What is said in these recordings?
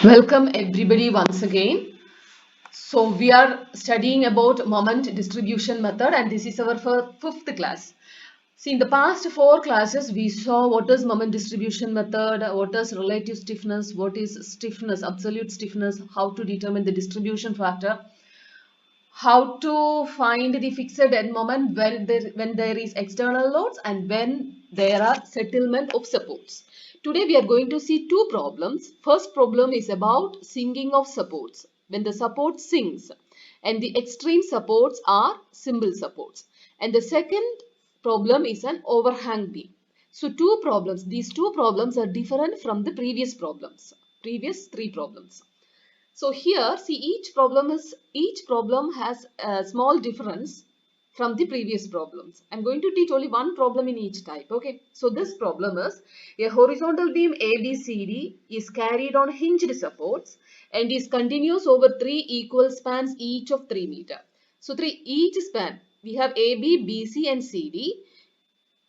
Welcome everybody once again. So we are studying about moment distribution method and this is our fifth class. See, in the past four classes we saw what is moment distribution method, what is relative stiffness, what is stiffness, absolute stiffness, how to determine the distribution factor, how to find the fixed end moment when there is external loads and when there are settlement of supports. Today we are going to see two problems. First problem is about sinking of supports. When the support sinks and the extreme supports are simple supports. And the second problem is an overhang beam. So two problems. These two problems are different from the previous three problems. So here, see, each problem has a small difference from the previous problems. I'm going to teach only one problem in each type. Okay. So this problem is a horizontal beam ABCD is carried on hinged supports and is continuous over three equal spans each of 3 meter. So each span we have AB, BC and CD.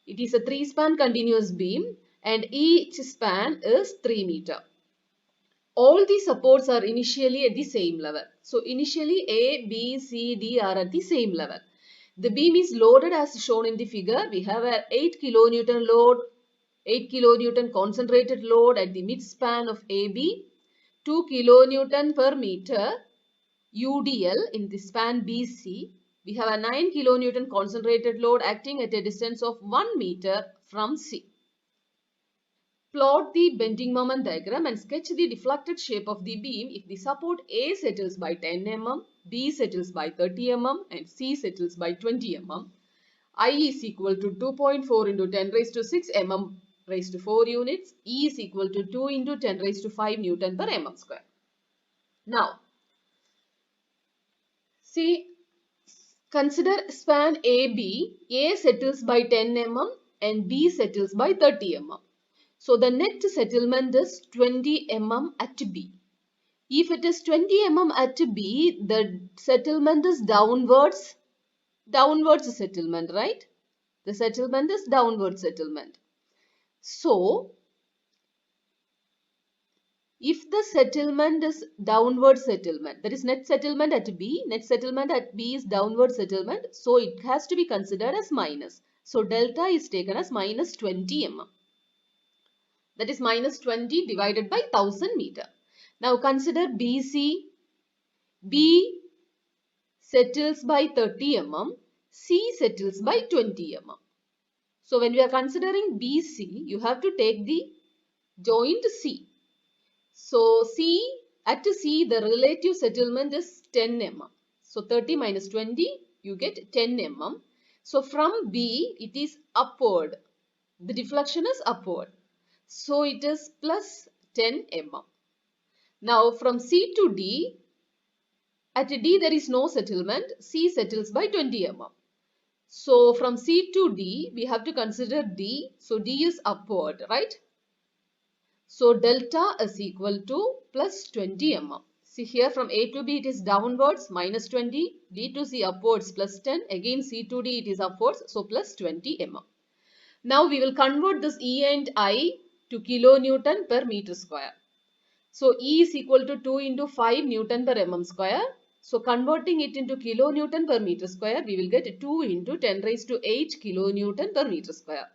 It is a 3-span continuous beam and each span is 3 meter. All the supports are initially at the same level. So initially A, B, C, D are at the same level. The beam is loaded as shown in the figure. We have a 8 kilonewton load, 8 kilonewton concentrated load at the midspan of AB, 2 kilonewton per meter UDL in the span BC. We have a 9 kilonewton concentrated load acting at a distance of 1 meter from C. Plot the bending moment diagram and sketch the deflected shape of the beam if the support A settles by 10 mm, B settles by 30 mm and C settles by 20 mm. I is equal to 2.4 into 10 raised to 6 mm raised to 4 units. E is equal to 2 into 10 raised to 5 Newton per mm square. Now, see, consider span AB. A settles by 10 mm and B settles by 30 mm. So the net settlement is 20 mm at B. If it is 20 mm at B, the settlement is downwards settlement, right? The settlement is downward settlement. So, if the settlement is downward settlement, that is net settlement at B is downward settlement, so it has to be considered as minus. So, delta is taken as minus 20 mm. That is minus 20 divided by 1000 meter. Now consider BC. B settles by 30 mm. C settles by 20 mm. So when we are considering BC, you have to take the joint C. So at C, the relative settlement is 10 mm. So 30 minus 20, you get 10 mm. So from B, it is upward. The deflection is upward. So it is plus 10 mm. Now from C to D, at D there is no settlement. C settles by 20 mm. So from C to D, we have to consider D. So D is upward, right? So delta is equal to plus 20 mm. See here from A to B it is downwards minus 20, D to C upwards plus 10, again C to D it is upwards, so plus 20 mm. Now we will convert this E and I to kilonewton per meter square. So E is equal to 2 into 5 Newton per mm square. So converting it into kilonewton per meter square, we will get 2 into 10 raised to 8 kilonewton per meter square.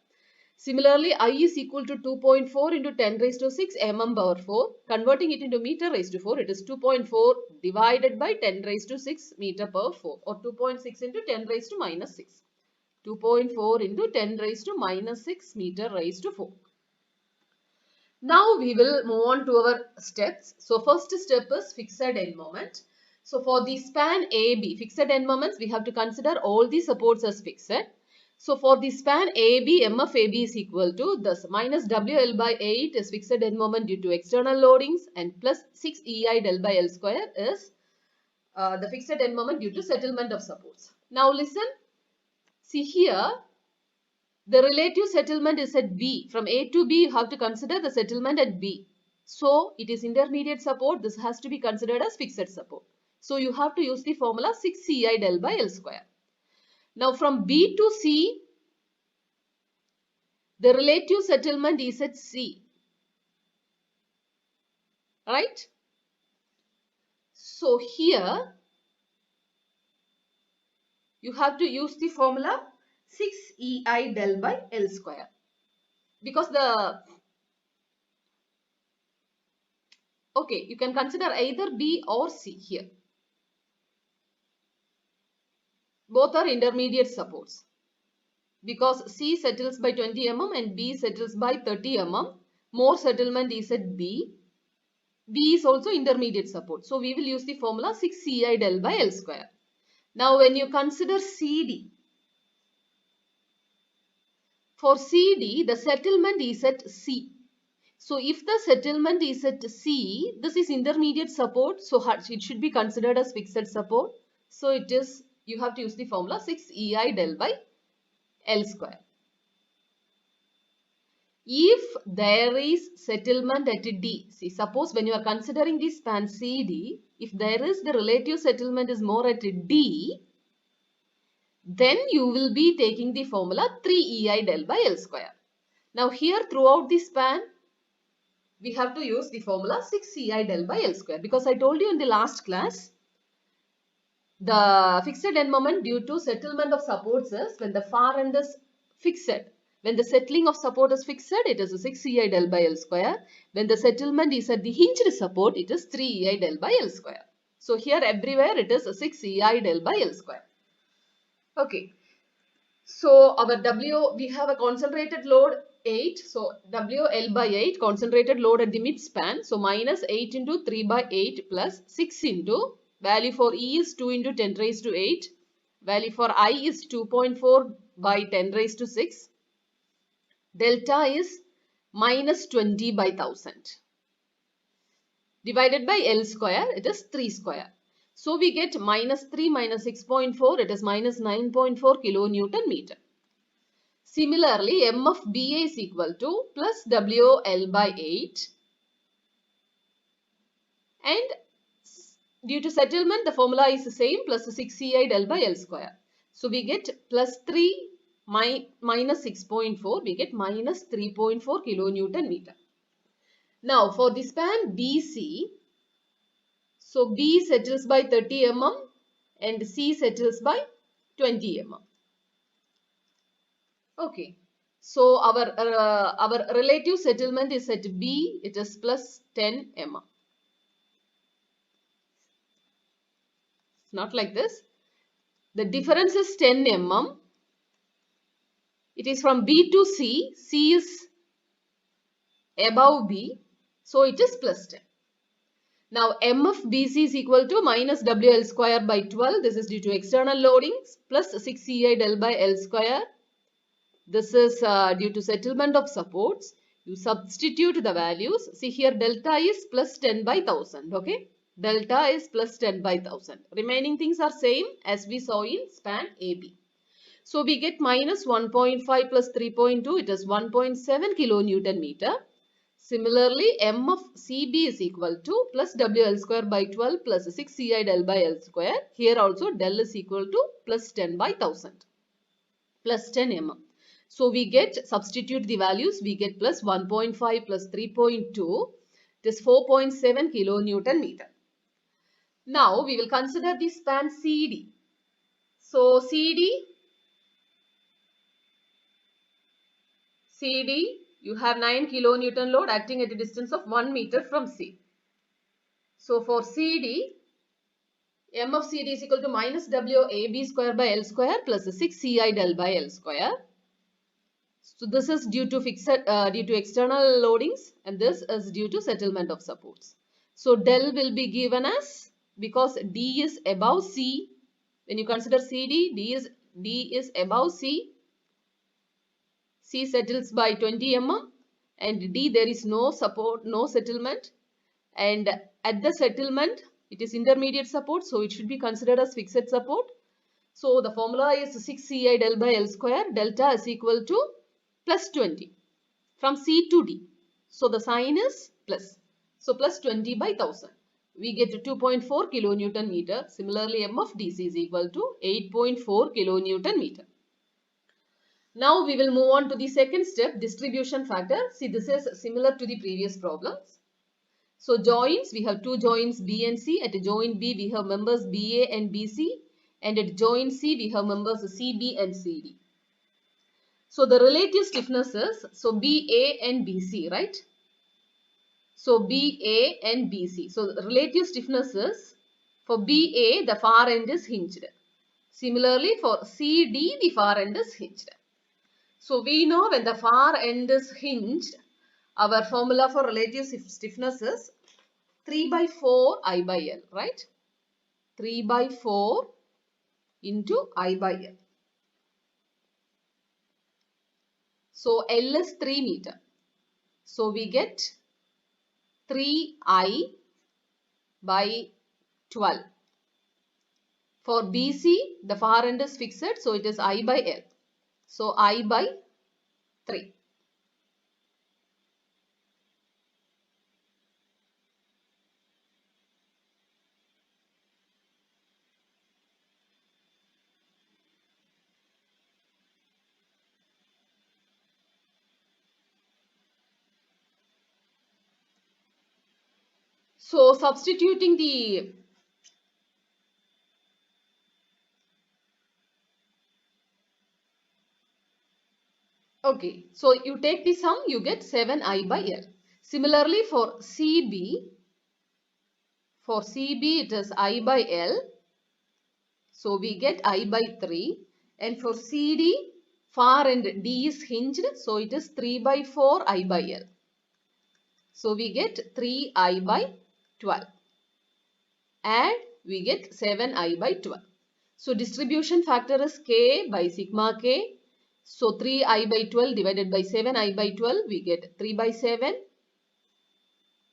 Similarly, I is equal to 2.4 into 10 raised to 6 mm power 4. Converting it into meter raised to 4, it is 2.4 divided by 10 raised to 6 meter per 4 or 2.6 into 10 raised to minus 6. 2.4 into 10 raised to minus 6 meter raised to 4. Now we will move on to our steps. So first step is fixed end moment. So for the span AB, fixed end moments, we have to consider all the supports as fixed. So for the span AB, MFAB is equal to this minus WL by 8 is fixed end moment due to external loadings and plus 6 EI del by L square is the fixed end moment due to settlement of supports. Now listen, see here, the relative settlement is at B. From A to B, you have to consider the settlement at B. So, it is intermediate support. This has to be considered as fixed support. So, you have to use the formula 6CI del by L square. Now, from B to C, the relative settlement is at C. Right? So here you have to use the formula 6EI del by L square, because okay, you can consider either B or C here. Both are intermediate supports. Because C settles by 20 mm and B settles by 30 mm, more settlement is at B. B is also intermediate support. So we will use the formula 6CI del by L square. Now when you consider CD, for CD the settlement is at C. So if the settlement is at C, this is intermediate support, so it should be considered as fixed support. So it is, you have to use the formula 6EI del by L square. If there is settlement at D, see, suppose when you are considering the span CD, if there is the relative settlement is more at D, then you will be taking the formula 3EI del by L square. Now here throughout the span, we have to use the formula 6EI del by L square, because I told you in the last class, the fixed end moment due to settlement of supports is when the far end is fixed. When the settling of support is fixed, it is a 6EI del by L square. When the settlement is at the hinged support, it is 3EI del by L square. So here everywhere it is a 6EI del by L square. Okay. So our W, we have a concentrated load 8. So WL by 8, concentrated load at the mid span. So minus 8 into 3 by 8 plus 6 into, value for E is 2 into 10 raised to 8. Value for I is 2.4 by 10 raised to 6. Delta is minus 20 by 1000. Divided by L square, it is 3 square. So we get minus 3 minus 6.4, it is minus 9.4 kilonewton meter. Similarly, M of BA is equal to plus WL by 8. And due to settlement, the formula is the same, plus 6CI del by L square. So we get plus 3 minus 6.4, we get minus 3.4 kilonewton meter. Now for the span BC, so B settles by 30 mm and C settles by 20 mm. Okay. So our relative settlement is at B, it is plus 10 mm. Not like this. The difference is 10 mm. It is from B to C. C is above B. So it is plus 10. Now M of BC is equal to minus WL square by 12. This is due to external loadings plus 6CI del by L square. This is due to settlement of supports. You substitute the values. See here delta is plus 10 by 1000. Okay. Delta is plus 10 by 1000. Remaining things are same as we saw in span AB. So we get minus 1.5 plus 3.2. It is 1.7 kilonewton meter. Similarly, M of CB is equal to plus WL square by 12 plus 6CI del by L square. Here also del is equal to plus 10 by 1000. Plus 10 mm. So we get, substitute the values, we get plus 1.5 plus 3.2. It is 4.7 kilonewton meter. Now we will consider the span CD. So CD, you have 9 kilonewton load acting at a distance of 1 meter from C. So for CD, M of CD is equal to minus WAB square by L square plus 6CI del by L square. So this is due to due to external loadings, and this is due to settlement of supports. So del will be given as, because D is above C, when you consider CD, D is above C. C settles by 20 mm and D there is no support, no settlement, and at the settlement it is intermediate support, so it should be considered as fixed support. So the formula is 6CI del by L square. Delta is equal to plus 20 from C to D. So the sign is plus. So plus 20 by 1000. We get 2.4 kilonewton meter. Similarly, M of DC is equal to 8.4 kilonewton meter. Now we will move on to the second step, distribution factor. See, this is similar to the previous problems. So joints, we have two joints B and C. At joint B, we have members BA and BC. And at joint C, we have members CB and CD. So the relative stiffnesses, so BA and BC, right? So BA and BC. So the relative stiffnesses, for BA, the far end is hinged. Similarly, for CD, the far end is hinged. So we know when the far end is hinged, our formula for relative stiffness is 3 by 4 I by L, right? 3 by 4 into I by L. So L is 3 meter. So we get 3I by 12. For BC, the far end is fixed, so it is I by L. So I by 3. So substituting the okay, so you take the sum, you get 7I by L. Similarly for CB it is I by L. So we get I by 3. And for CD, far end D is hinged. So it is 3 by 4 I by L. So we get 3I by 12. And we get 7I by 12. So distribution factor is K by sigma K. So 3I by 12 divided by 7I by 12, we get 3 by 7.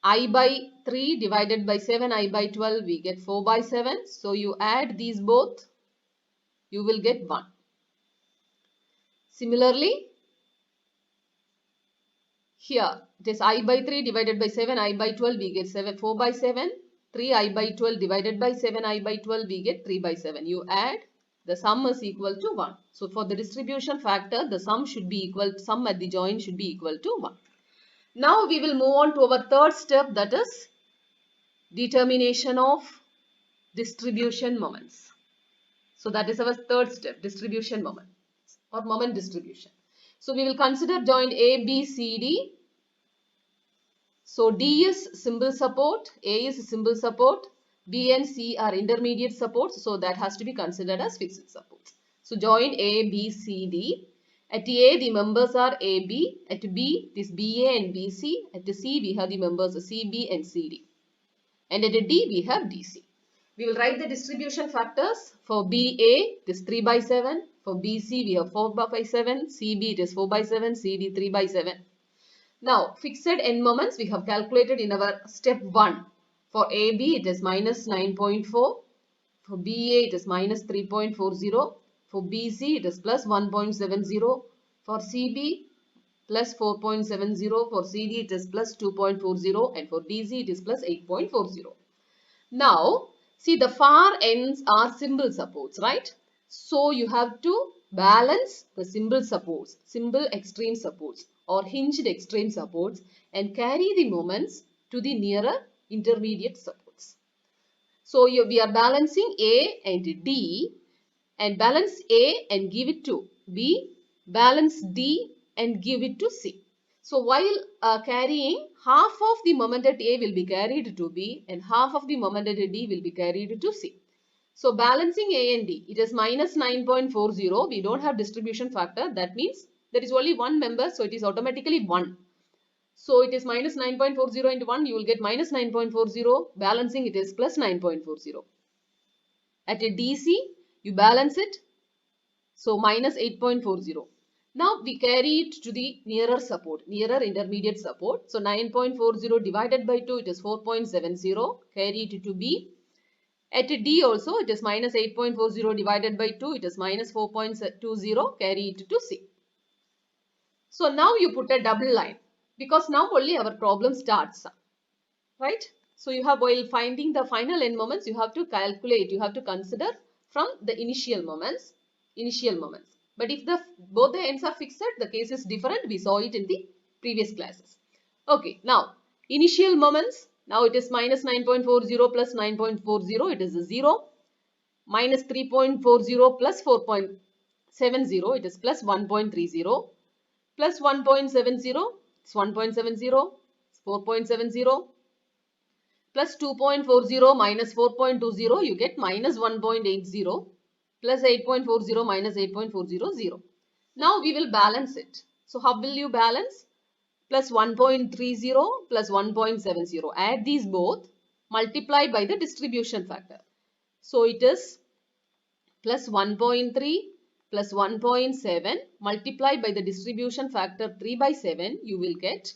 I by 3 divided by 7I by 12, we get 4 by 7. So you add these both, you will get 1. Similarly, here it is I by 3 divided by 7I by 12, we get 4 by 7. 3I by 12 divided by 7I by 12, we get 3 by 7. You add, the sum is equal to 1. So for the distribution factor, the sum should be equal, sum at the joint should be equal to 1. Now we will move on to our third step, that is determination of distribution moments. So that is our third step, distribution moment or moment distribution. So we will consider joint A, B, C, D. So D is simple support, A is simple support, B and C are intermediate supports. So that has to be considered as fixed supports. So joint A, B, C, D. At A, the members are AB. At B, it is BA and BC. At C, we have the members CB and CD. And at D, we have DC. We will write the distribution factors. For BA, it is 3 by 7. For BC, we have 4 by 7. CB, it is 4 by 7. CD, 3 by 7. Now, fixed end moments we have calculated in our step 1. For AB, it is minus 9.4. For BA, it is minus 3.40. For BC, it is plus 1.70. For CB, plus 4.70. For CD, it is plus 2.40. And for DC, it is plus 8.40. Now, see the far ends are simple supports, right? So, you have to balance the simple supports, simple extreme supports or hinged extreme supports and carry the moments to the nearer intermediate supports. So, we are balancing A and D, and balance A and give it to B, balance D and give it to C. So while carrying, half of the moment at A will be carried to B and half of the moment at D will be carried to C. So balancing A and D, it is minus 9.40. We don't have distribution factor. That means there is only one member, so it is automatically 1. So it is minus 9.40 into 1, you will get minus 9.40. Balancing it is plus 9.40. At a DC, you balance it, so minus 8.40. Now we carry it to the nearer support, nearer intermediate support. So 9.40 divided by 2, it is 4.70. Carry it to B. At D also, it is minus 8.40 divided by 2, it is minus 4.20. Carry it to C. So now you put a double line because now only our problem starts, right? So you have, while finding the final end moments, you have to calculate, you have to consider from the initial moments. But if both the ends are fixed, the case is different. We saw it in the previous classes. Okay, now initial moments, Now it is minus 9.40 plus 9.40, it is a 0. Minus 3.40 plus 4.70, it is plus 1.30. Plus 1.70, it's 1.70, 4.70. Plus 2.40 minus 4.20, you get minus 1.80. Plus 8.40 minus 8.40, 0. Now we will balance it. So how will you balance? Plus 1.30 plus 1.70. Add these both, multiply by the distribution factor. So it is plus 1.3 plus 1.7 multiplied by the distribution factor 3 by 7, you will get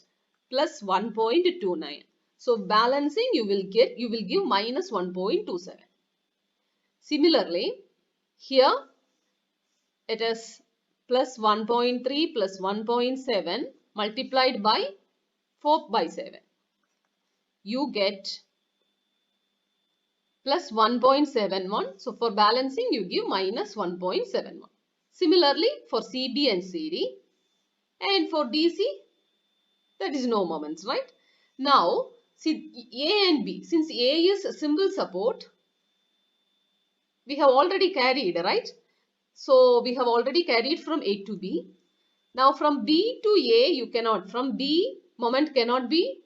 plus 1.29. So balancing, you will give minus 1.27. Similarly, here it is plus 1.3 plus 1.7 multiplied by 4 by 7. You get plus 1.71. So for balancing, you give minus 1.71. Similarly, for CB and CD, and for DC, that is no moments, right? Now, see A and B, since A is a simple support, we have already carried, right? So we have already carried from A to B. Now from B to A, you cannot, from B, moment cannot be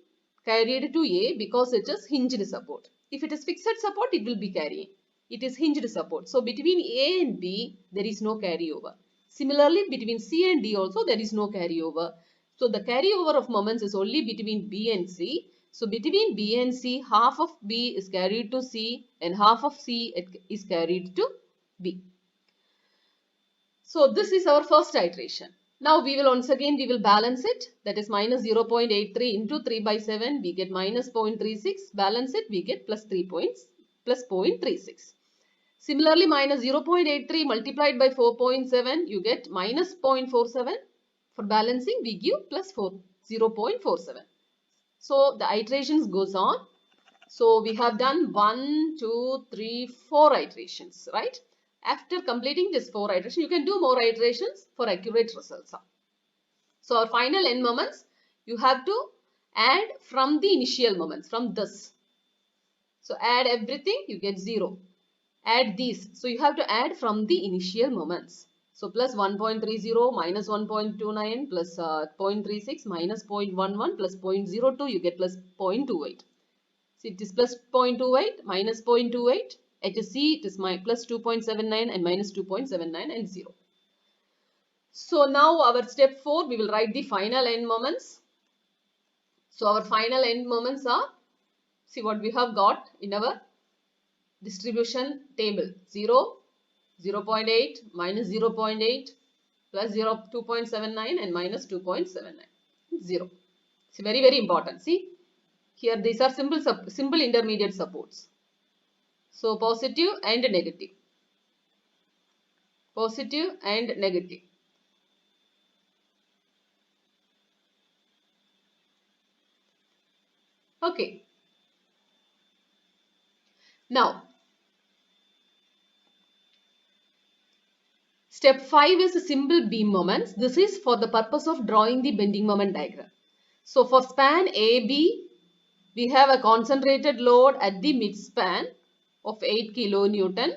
carried to A because it is hinged support. If it is fixed support, it will be carrying. It is hinged support. So between A and B, there is no carryover. Similarly, between C and D also, there is no carryover. So the carryover of moments is only between B and C. So between B and C, half of B is carried to C and half of C is carried to B. So this is our first itration. Now we will once again, we will balance it. That is minus 0.83 into 3 by 7. We get minus 0.36. Balance it, we get plus 0.36. Similarly, minus 0.83 multiplied by 4.7, you get minus 0.47. For balancing, we give plus 0.47. So the iterations goes on. So we have done 1, 2, 3, 4 iterations, right? After completing this 4 iterations, you can do more iterations for accurate results. So our final n moments, you have to add from the initial moments, from this. So add everything, you get 0. Add these. So you have to add from the initial moments. So plus 1.30 minus 1.29 plus 0.36 minus 0.11 plus 0.02, you get plus 0.28. So it is plus 0.28 minus 0.28. At C, it is plus 2.79 and minus 2.79 and 0. So now our step 4, we will write the final end moments. So our final end moments are, see what we have got in our distribution table. 0, 0.8, minus 0.8, plus 2.79 and minus 2.79. 0. It's very, very important. See, here these are simple intermediate supports. So positive and negative. Positive and negative. Okay. Now, step 5 is simple beam moments. This is for the purpose of drawing the bending moment diagram. So for span AB, we have a concentrated load at the mid span of 8 kilonewton.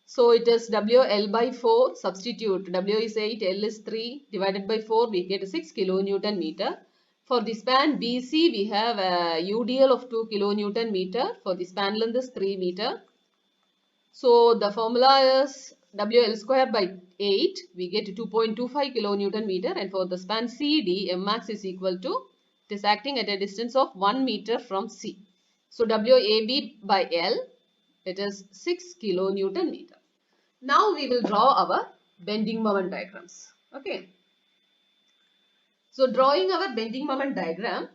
So it is WL by 4, substitute, W is 8, L is 3, divided by 4, we get 6 kilonewton meter. For the span BC, we have a UDL of 2 kilonewton meter. For the span length is 3 meter. So the formula is WL square by 8, we get 2.25 kilonewton meter. And for the span CD, Mmax is equal to, it is acting at a distance of 1 meter from C. So WAB by L, it is 6 kilonewton meter. Now we will draw our bending moment diagrams. Okay. So drawing our bending moment diagram.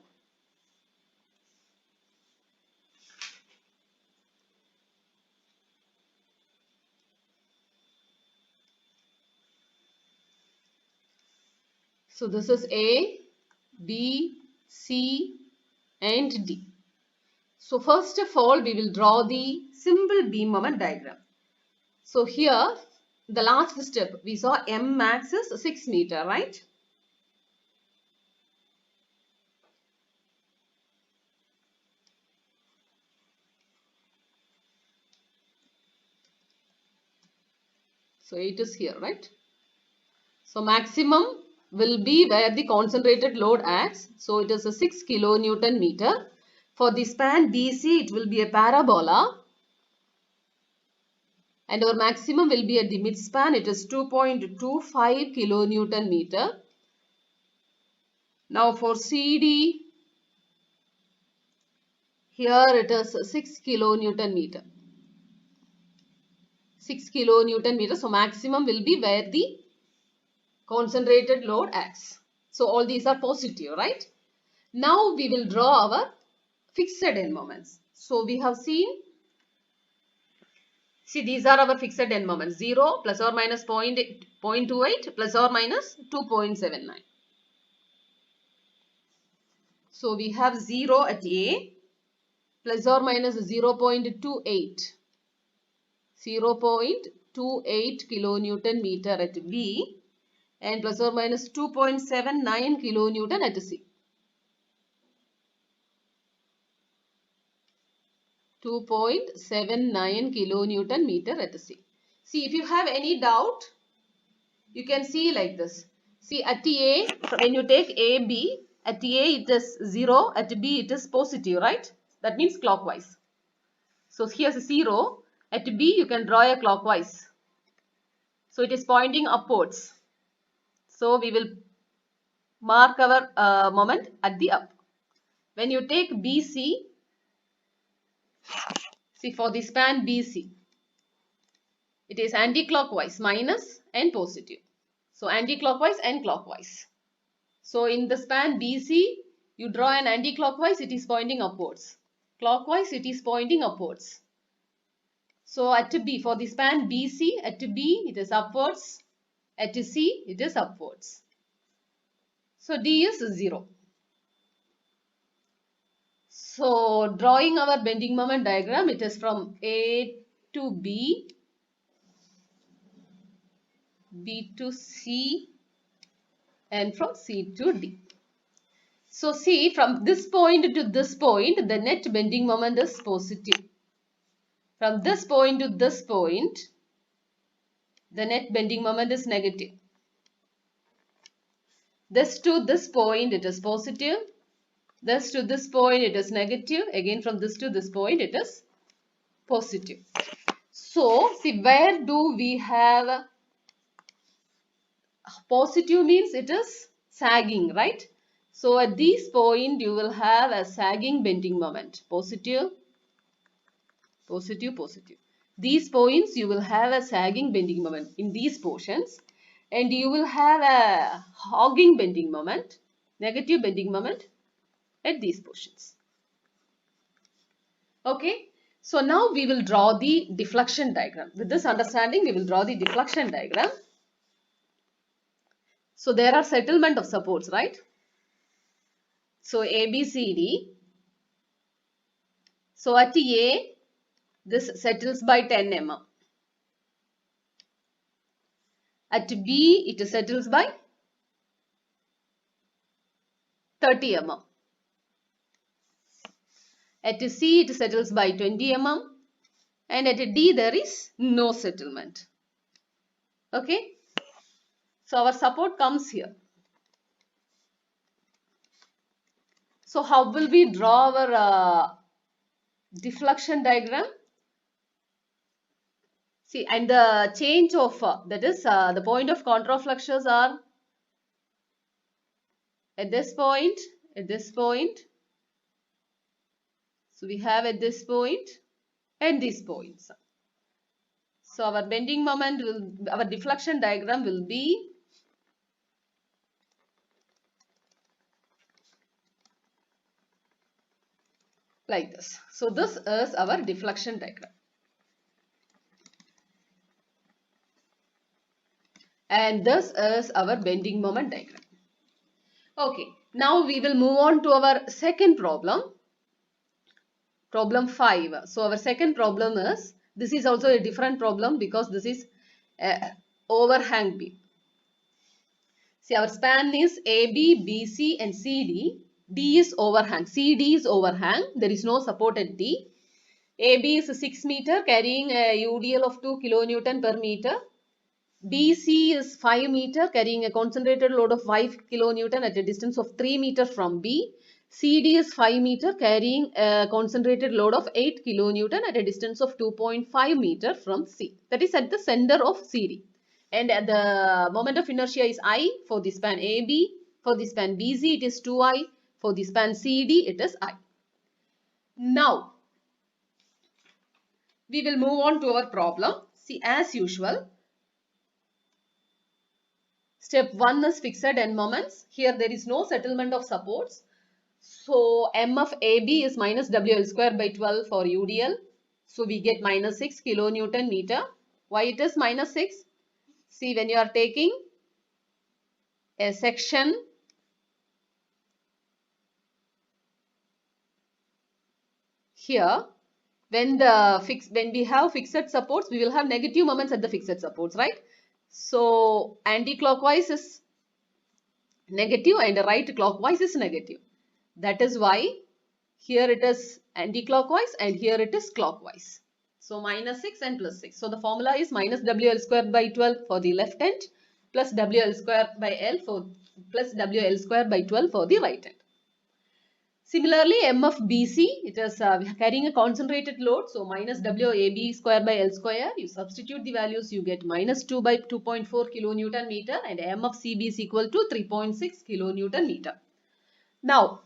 So this is A, B, C and D. So first of all, we will draw the simple beam moment diagram. So here, the last step, we saw M max is 6 meter, right? So 8 is here, right? So maximum will be where the concentrated load acts. So it is a 6 kilonewton meter. For the span BC, it will be a parabola. And our maximum will be at the midspan. It is 2.25 kilonewton meter. Now for CD, here it is 6 kilonewton meter. 6 kilonewton meter. So maximum will be where the concentrated load acts. So all these are positive, right? Now we will draw our fixed end moments. So we have seen, see, these are our fixed end moments. 0 plus or minus 0.28 plus or minus 2.79. So we have 0 at A plus or minus 0.28. 0.28 kilonewton meter at B and plus or minus 2.79 kilonewton at C. 2.79 kilonewton meter at C. See, if you have any doubt, you can see like this. See, at A, when you take AB, at A it is 0, at B it is positive, right? That means clockwise. So here's a 0. At B you can draw a clockwise. So it is pointing upwards. So we will mark our moment at the up. When you take BC, see, for the span BC, it is anti-clockwise, minus and positive. So anti-clockwise and clockwise. So in the span BC, you draw an anti-clockwise, it is pointing upwards. Clockwise, it is pointing upwards. So at B, for the span BC, at B, it is upwards. At C, it is upwards. So D is 0. So drawing our bending moment diagram, it is from A to B, B to C, and from C to D. So see, from this point to this point, the net bending moment is positive. From this point to this point, the net bending moment is negative. This to this point, it is positive. This to this point, it is negative. Again, from this to this point, it is positive. So, see, where do we have positive means it is sagging, right? So, at this point, you will have a sagging bending moment. Positive, positive, positive. These points, you will have a sagging bending moment in these portions. And you will have a hogging bending moment, negative bending moment at these portions. Okay. So now we will draw the deflection diagram. With this understanding, we will draw the deflection diagram. So there are settlement of supports, right? So A, B, C, D. So at A, this settles by 10 mm. At B, it settles by 30 mm. At C, it settles by 20 mm. And at D, there is no settlement. Okay. So our support comes here. So how will we draw our deflection diagram? See, and the change of, that is the point of contrafluxes are at this point, at this point. So we have at this point and these points. So our bending moment will, our deflection diagram will be like this. So this is our deflection diagram. And this is our bending moment diagram. Okay, now we will move on to our second problem. Problem 5. So our second problem is, this is also a different problem because this is overhang beam. See, our span is AB, BC and CD. D is overhang. CD is overhang. There is no support at D. AB is 6 meter carrying a UDL of 2 kilonewton per meter. BC is 5 meter carrying a concentrated load of 5 kilonewton at a distance of 3 meter from B. CD is 5 meter carrying a concentrated load of 8 kilonewton at a distance of 2.5 meter from C. That is at the center of CD. And at the moment of inertia is I for the span AB. For the span BC it is 2I. For the span CD it is I. Now, we will move on to our problem. See, as usual, step 1 is fixed end moments. Here there is no settlement of supports. So M of AB is minus WL square by 12 for UDL. So we get minus 6 kilonewton meter. Why it is minus 6? See, when you are taking a section here, when we have fixed supports, we will have negative moments at the fixed supports, right? So anti-clockwise is negative and right clockwise is negative. That is why here it is anti-clockwise and here it is clockwise. So minus 6 and plus 6. So the formula is minus WL square by 12 for the left end plus WL square by L for plus WL square by 12 for the right end. Similarly, M of BC, it is carrying a concentrated load. So minus WAB square by L square. You substitute the values, you get minus 2 by 2.4 kilonewton meter and M of CB is equal to 3.6 kilonewton meter. Now,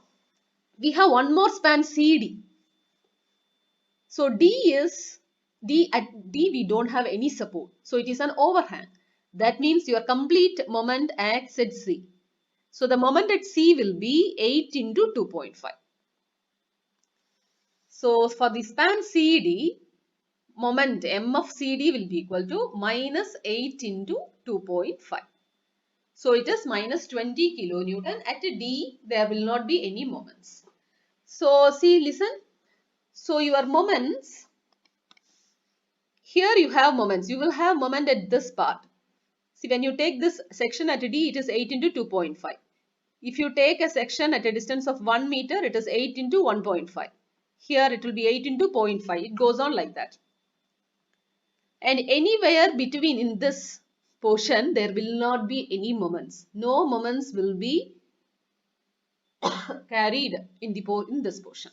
we have one more span CD. So at D we don't have any support. So it is an overhang. That means your complete moment acts at C. So the moment at C will be 8 into 2.5. So for the span CD, moment M of CD will be equal to minus 8 into 2.5. So it is minus 20 kilonewton. At D, there will not be any moments. So see, listen. So your moments, here you have moments. You will have moment at this part. See, when you take this section at D, it is 8 into 2.5. If you take a section at a distance of 1 meter, it is 8 into 1.5. Here it will be 8 into 0.5. It goes on like that. And anywhere between in this portion, there will not be any moments. No moments will be carried in this portion.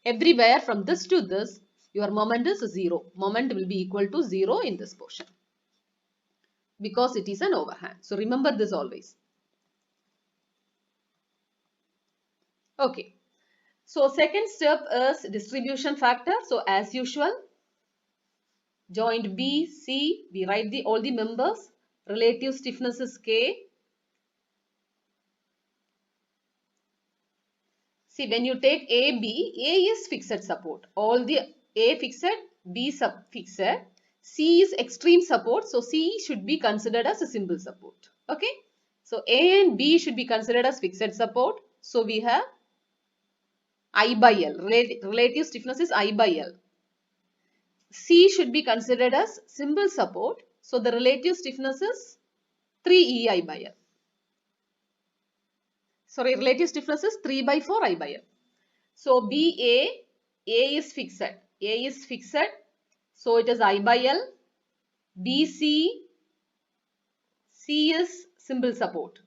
Everywhere from this to this, your moment is 0. Moment will be equal to 0 in this portion because it is an overhang. So remember this always. Okay. So second step is distribution factor. So as usual, joint B, C, we write all the members. Relative stiffness is K. See, when you take A, B, A is fixed support. All the A fixed, B fixed, C is extreme support. So C should be considered as a simple support. Okay. So A and B should be considered as fixed support. So we have I by L. Relative stiffness is I by L. C should be considered as simple support. So the relative stiffness is 3EI by L. Sorry, relative stiffness is 3 by 4 I by L. So BA, A is fixed. A is fixed. So it is I by L. BC, C is simple support.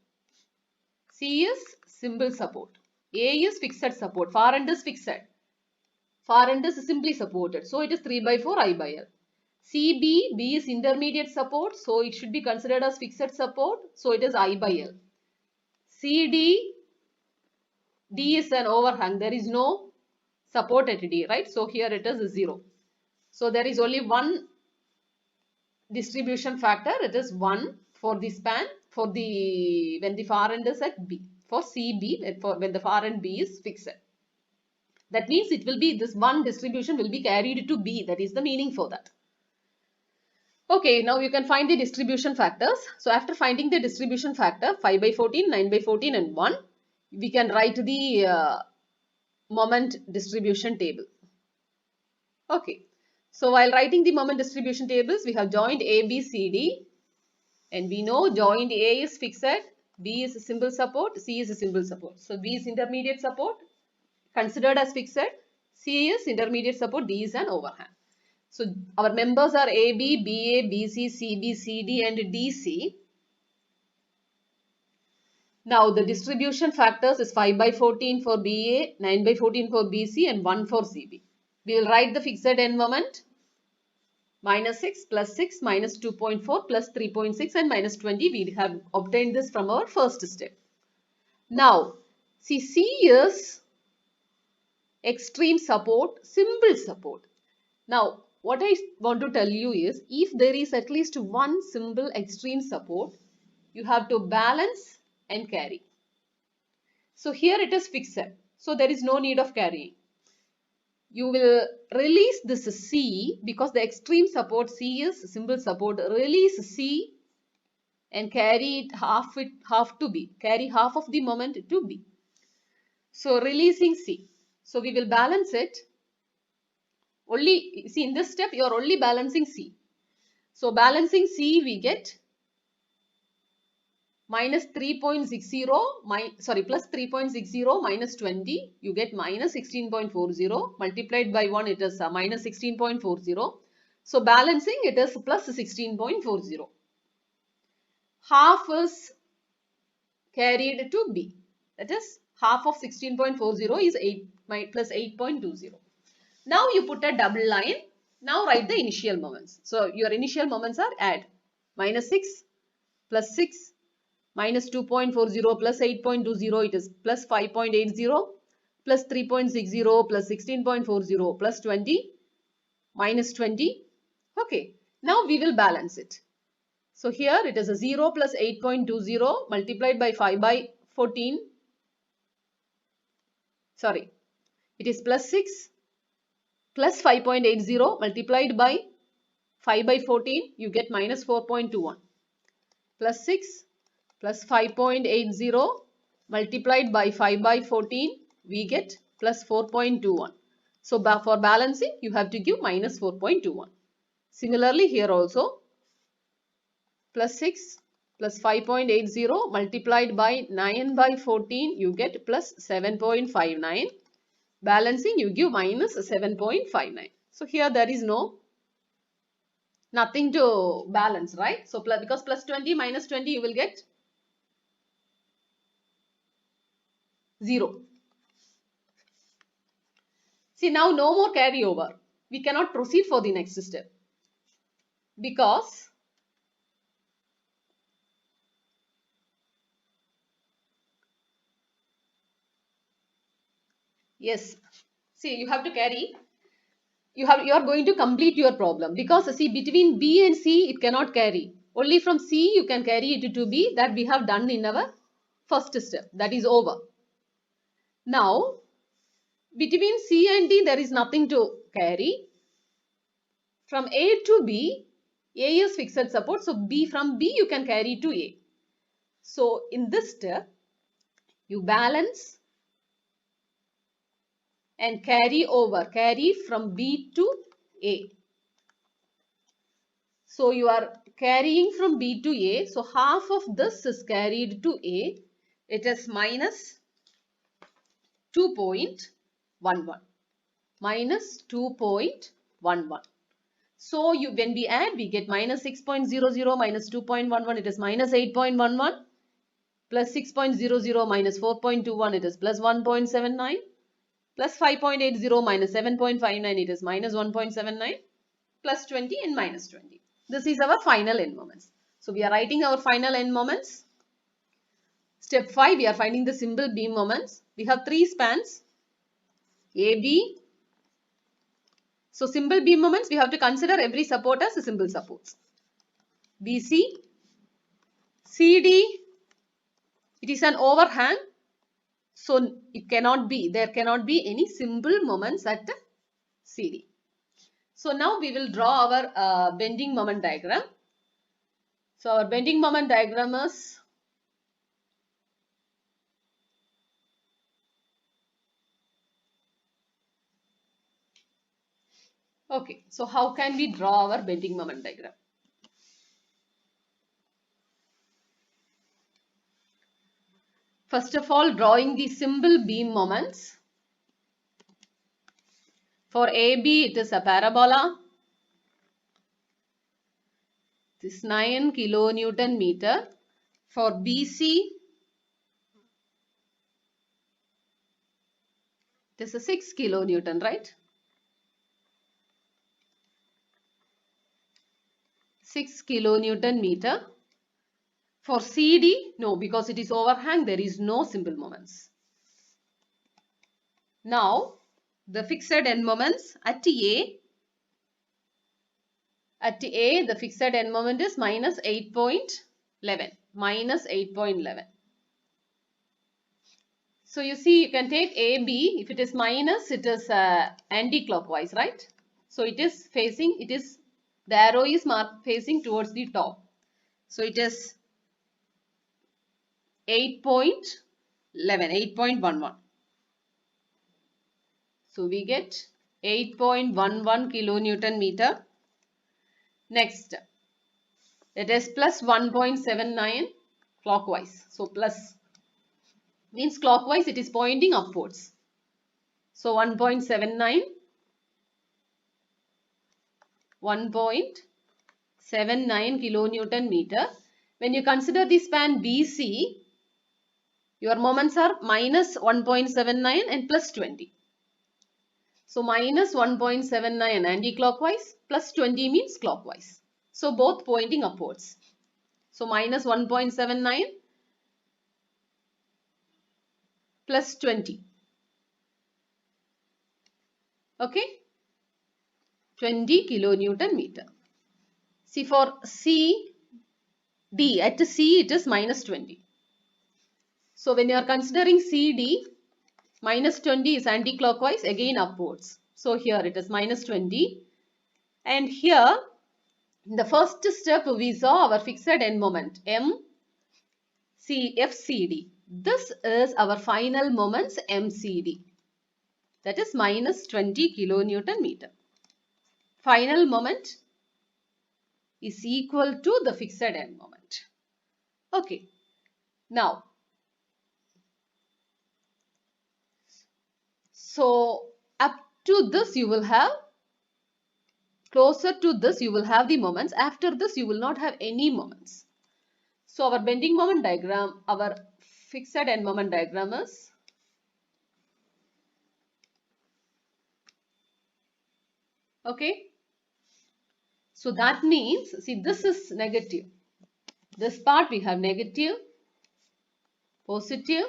C is simple support. A is fixed support. Far end is fixed. Far end is simply supported. So it is 3 by 4 I by L. CB, B is intermediate support. So it should be considered as fixed support. So it is I by L. CD, D is an overhang. There is no support at D, right? So here it is 0. So there is only one distribution factor. It is 1 for the span when the far end is at B. For CB, when the far end B is fixed. That means it will be this one distribution will be carried to B. That is the meaning for that. Okay, now you can find the distribution factors. So after finding the distribution factor 5 by 14, 9 by 14 and 1, we can write the moment distribution table. Okay, so while writing the moment distribution tables, we have joined A, B, C, D, and we know joint A is fixed, B is a simple support, C is a simple support. So B is intermediate support considered as fixed, C is intermediate support, D is an overhang. So our members are AB, BA, BC, CB, CD and DC. Now the distribution factors is 5 by 14 for BA, 9 by 14 for BC and 1 for CB. We will write the fixed end moment. Minus 6 plus 6 minus 2.4 plus 3.6 and minus 20. We have obtained this from our first step. Now, see, C is extreme support, simple support. Now, what I want to tell you is, if there is at least one simple extreme support, you have to balance and carry. So here it is fixed. So there is no need of carrying. You will release this C because the extreme support C is simple support. Release C and carry it half to B. Carry half of the moment to B. So releasing C. So we will balance it. Only see in this step you are only balancing C. So balancing C we get minus 3.60 plus 3.60 minus 20 you get minus 16.40 multiplied by 1 it is minus 16.40. So balancing it is plus 16.40. Half is carried to B, that is half of 16.40 is 8 plus 8.20. Now you put a double line. Now write the initial moments. So your initial moments are add minus 6 plus 6 minus 2.40 plus 8.20 it is plus 5.80 plus 3.60 plus 16.40 plus 20 minus 20. Okay, now we will balance it. So here it is a 0 plus 8.20 multiplied by 5 by 14. Sorry, it is plus 6 plus 5.80 multiplied by 5 by 14 you get minus 4.21 plus 6 plus 5.80 multiplied by 5 by 14 we get plus 4.21. So for balancing you have to give minus 4.21. Similarly here also plus 6 plus 5.80 multiplied by 9 by 14 you get plus 7.59. Balancing you give minus 7.59. So here there is nothing to balance, right? So because plus 20 minus 20 you will get 0. See, now no more carryover. We cannot proceed for the next step because yes, see you have to carry. You are going to complete your problem because see between B and C it cannot carry. Only from C you can carry it to B. That we have done in our first step. That is over. Now between C and D there is nothing to carry. From A to B, A is fixed support. So from B you can carry to A. So in this step you balance and carry from B to A. So you are carrying from B to A. So half of this is carried to A. It is minus 2.11. Minus 2.11. So when we add, we get minus 6.00 minus 2.11. It is minus 8.11. Plus 6.00 minus 4.21. It is plus 1.79. Plus 5.80 minus 7.59. It is minus 1.79. Plus 20 and minus 20. This is our final end moments. So we are writing our final end moments. Step 5, we are finding the simple beam moments. We have 3 spans, AB. So simple beam moments, we have to consider every support as a simple supports. BC, CD, it is an overhang. So there cannot be any simple moments at CD. So now we will draw our bending moment diagram. So our bending moment diagram is okay. So how can we draw our bending moment diagram? First of all, drawing the simple beam moments. For AB, it is a parabola. This 9 kilonewton meter. For BC, it is a 6 kilonewton, right? 6 kilonewton meter. For CD, no, because it is overhang, there is no simple moments. Now, the fixed end moments at A. At A, the fixed end moment is minus 8.11. Minus 8.11. So, you see, you can take AB. If it is minus, it is anti-clockwise, right? So, it is facing, the arrow is facing towards the top. So, it is 8.11, 8.11. So, we get 8.11 kilonewton meter. Next, it is plus 1.79 clockwise. So, plus means clockwise it is pointing upwards. So, 1.79 kilonewton meter. When you consider the span BC, your moments are minus 1.79 and plus 20. So, minus 1.79 anti-clockwise, plus 20 means clockwise. So, both pointing upwards. So, minus 1.79 plus 20. Okay. 20 kilonewton meter. See, for CD, at C it is minus 20. So, when you are considering CD, minus 20 is anti-clockwise, again upwards. So, here it is minus 20. And here, in the first step, we saw our fixed end moment, FCD. This is our final moments, MCD. That is minus 20 kilonewton meter. Final moment is equal to the fixed end moment. Okay. Now, so up to this you will have, closer to this you will have the moments. After this you will not have any moments. So our bending moment diagram, our fixed end moment diagram is okay. So that means, see, this is negative. This part we have negative, positive,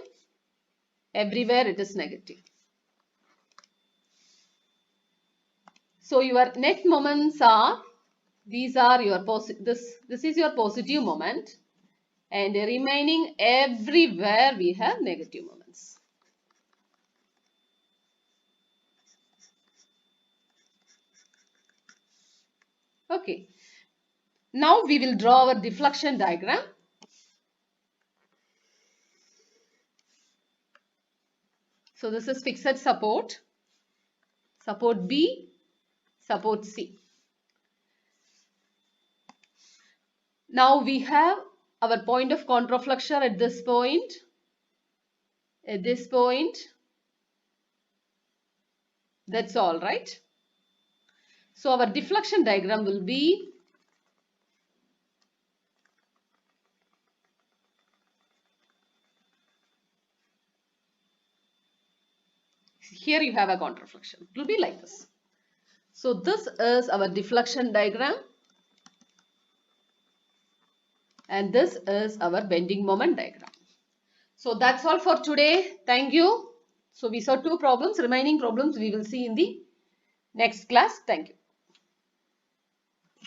everywhere it is negative. So your net moments are, these are your this is your positive moment, and remaining everywhere we have negative moments. Okay. Now we will draw our deflection diagram. So this is fixed support, support B, support C. Now we have our point of contraflexure at this point, that's all, right? So our deflection diagram will be here. You have a contraflexion. It will be like this. So this is our deflection diagram, and this is our bending moment diagram. So that's all for today. Thank you. So we saw 2 problems. Remaining problems we will see in the next class. Thank you.